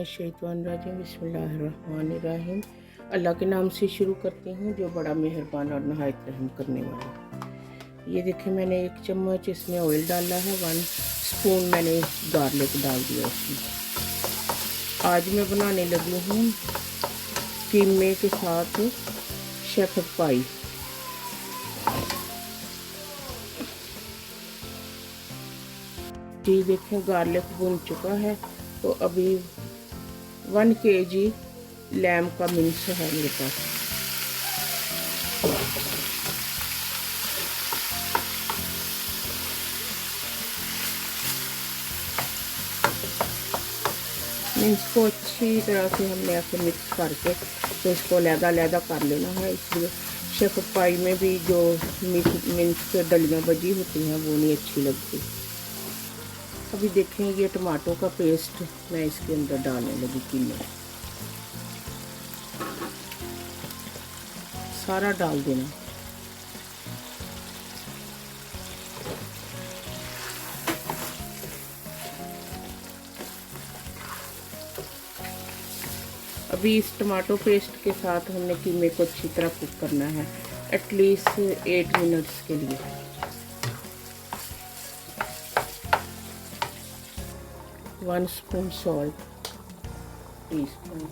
मिनश्शैतानिर्रजीम बिस्मिल्लाहिर्रहमानिर्रहीम। अल्लाह के नाम से शुरू करती हूँ जो बड़ा मेहरबान और नहायत रहम करने वाला। ये देखें, मैंने 1 चम्मच इसमें ऑयल डाला है, 1 स्पून मैंने गार्लिक डाल दिया इसमें। आज मैं बनाने लगी हूँ कीमे के साथ शेफर्ड पाई। जी देखें, गार्लिक भुन चुका है। तो अभी 1 kg लैम का मिक्स है मेरे पास। मिक्स को अच्छी तरह से हमने ऐसे मिक्स करके तो इसको अलग-अलग कर लेना है। इसलिए शेफर्ड पाई में भी जो मिक्स डलियाँ बजी होती हैं वो नहीं अच्छी लगती। अभी देखें, ये टमाटो का पेस्ट मैं इसके अंदर डालने लगी कीमे, सारा डाल देना। अभी इस टमाटो पेस्ट के साथ हमने कीमे को अच्छी तरह कुक करना है, एटलीस्ट 8 मिनट्स के लिए। वन स्पून सॉल्ट, टीस्पून,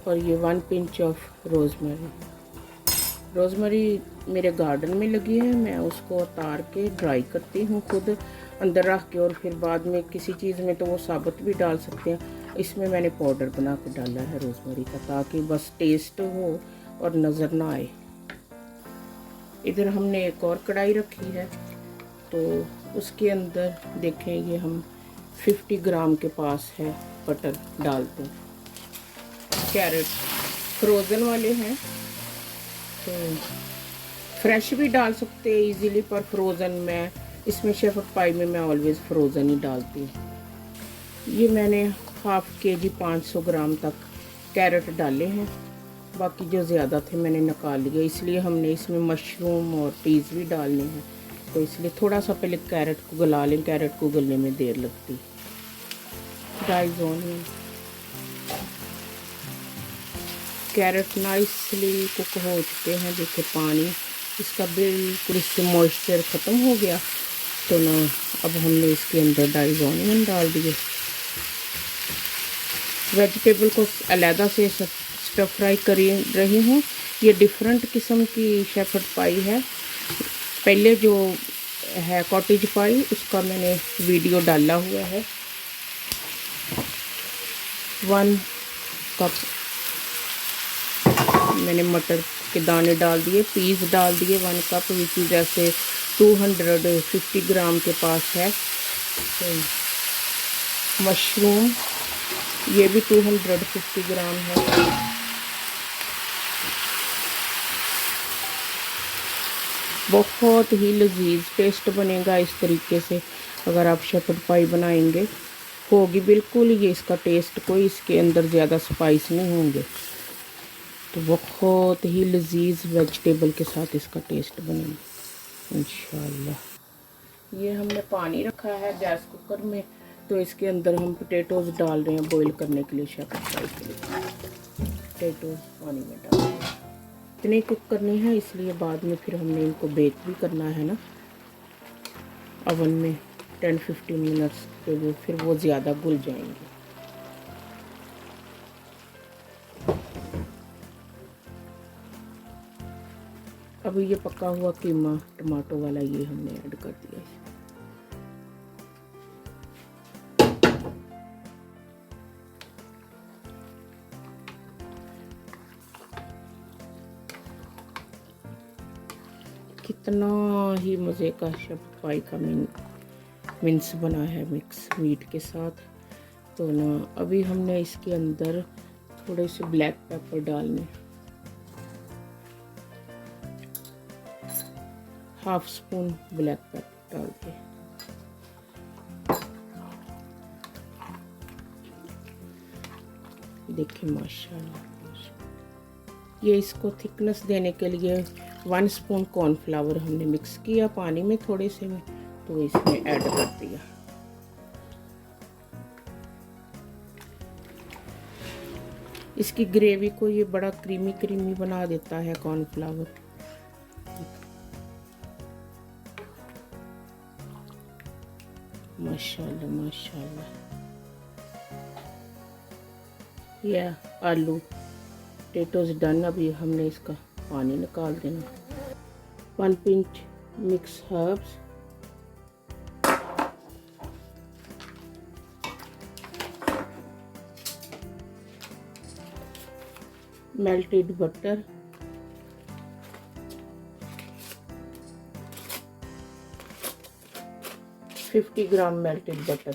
और ये 1 पिंच ऑफ रोज़मेरी। रोज़मेरी मेरे गार्डन में लगी है, मैं उसको उतार के ड्राई करती हूँ खुद अंदर रख के, और फिर बाद में किसी चीज़ में तो वो साबुत भी डाल सकते हैं। इसमें मैंने पाउडर बना के डाला है रोज़मेरी का, ताकि बस टेस्ट हो और नज़र ना आए। इधर हमने एक और कढ़ाई रखी है, तो उसके अंदर देखें, ये हम 50 ग्राम के पास है बटर डालते हैं। कैरेट फ्रोज़न वाले हैं, तो फ्रेश भी डाल सकते हैं इजीली, पर फ्रोज़न मैं इसमें शेफर्ड पाई में मैं ऑलवेज़ फ्रोज़न ही डालती हूँ। ये मैंने ½ kg 500 ग्राम तक कैरेट डाले हैं, बाकी जो ज़्यादा थे मैंने निकाल लिए। इसलिए हमने इसमें मशरूम और पीस भी डालने हैं, तो इसलिए थोड़ा सा पहले कैरेट को गला लें, कैरेट को गलने में देर लगती। Fries onion, carrot nicely cook हो चुके हैं। देखिए, पानी इसका बिल्कुल इससे मॉइस्चर ख़त्म हो गया। तो ना अब हमने इसके अंदर डाइज ऑनियन डाल दिए। वेजिटेबल को अलहदा से स्टर फ्राई कर रही हूँ। ये डिफरेंट किस्म की शेफर्ड पाई है। पहले जो है कॉटेज पाई, उसका मैंने वीडियो डाला हुआ है। 1 कप मैंने मटर के दाने डाल दिए, पीस डाल दिए 1 कप, विच इज़ ऐसे 250 ग्राम के पास है। तो मशरूम, ये भी 250 ग्राम है। बहुत ही लजीज टेस्ट बनेगा इस तरीके से अगर आप शेफर्ड पाई बनाएंगे, होगी बिल्कुल ये इसका टेस्ट, कोई इसके अंदर ज़्यादा स्पाइस नहीं होंगे। तो बहुत ही लजीज वेजिटेबल के साथ इसका टेस्ट बनेगा इंशाल्लाह। ये हमने पानी रखा है गैस कुकर में, तो इसके अंदर हम पोटैटोज़ डाल रहे हैं बॉईल करने के लिए। शेफर्ड पाई के लिए पोटैटोज़ पानी में डाल रहे हैं। इतनी कुक करनी है, इसलिए बाद में फिर हमने इनको बेक भी करना है ना ओवन में 10-15 मिनट्स के लिए, फिर वो ज़्यादा घुल जाएंगे। अभी ये पका हुआ कीमा टमाटो वाला ये हमने ऐड कर दिया है। कितना ही मज़े का शेफर्ड पाई का मिक्स बना है, मिक्स मीट के साथ। तो ना अभी हमने इसके अंदर थोड़े से ब्लैक पेपर डालने, ½ स्पून ब्लैक पेपर डाल के। देखिए माशाल्लाह, ये इसको थिकनेस देने के लिए 1 स्पून कॉर्नफ्लावर हमने मिक्स किया पानी में थोड़े से में, तो इसमें ऐड कर दिया। इसकी ग्रेवी को ये बड़ा क्रीमी क्रीमी बना देता है कॉर्नफ्लावर। माशाल्लाह माशाल्लाह। या आलू पोटैटोज डन। अभी हमने इसका पानी निकाल देना। 1 pinch mix herbs, melted butter, gram melted butter,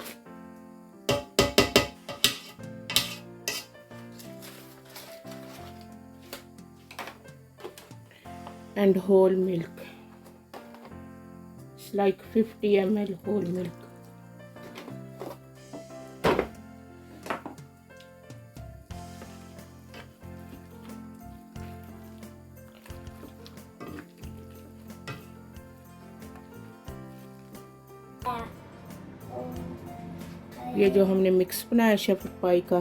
and whole milk. It's like 50 ml whole milk. ये जो हमने मिक्स बनाया शेफर्ड पाई का,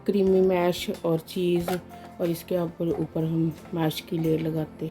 क्रीमी मैश और चीज़, और इसके ऊपर हम मैश की लेयर लगाते।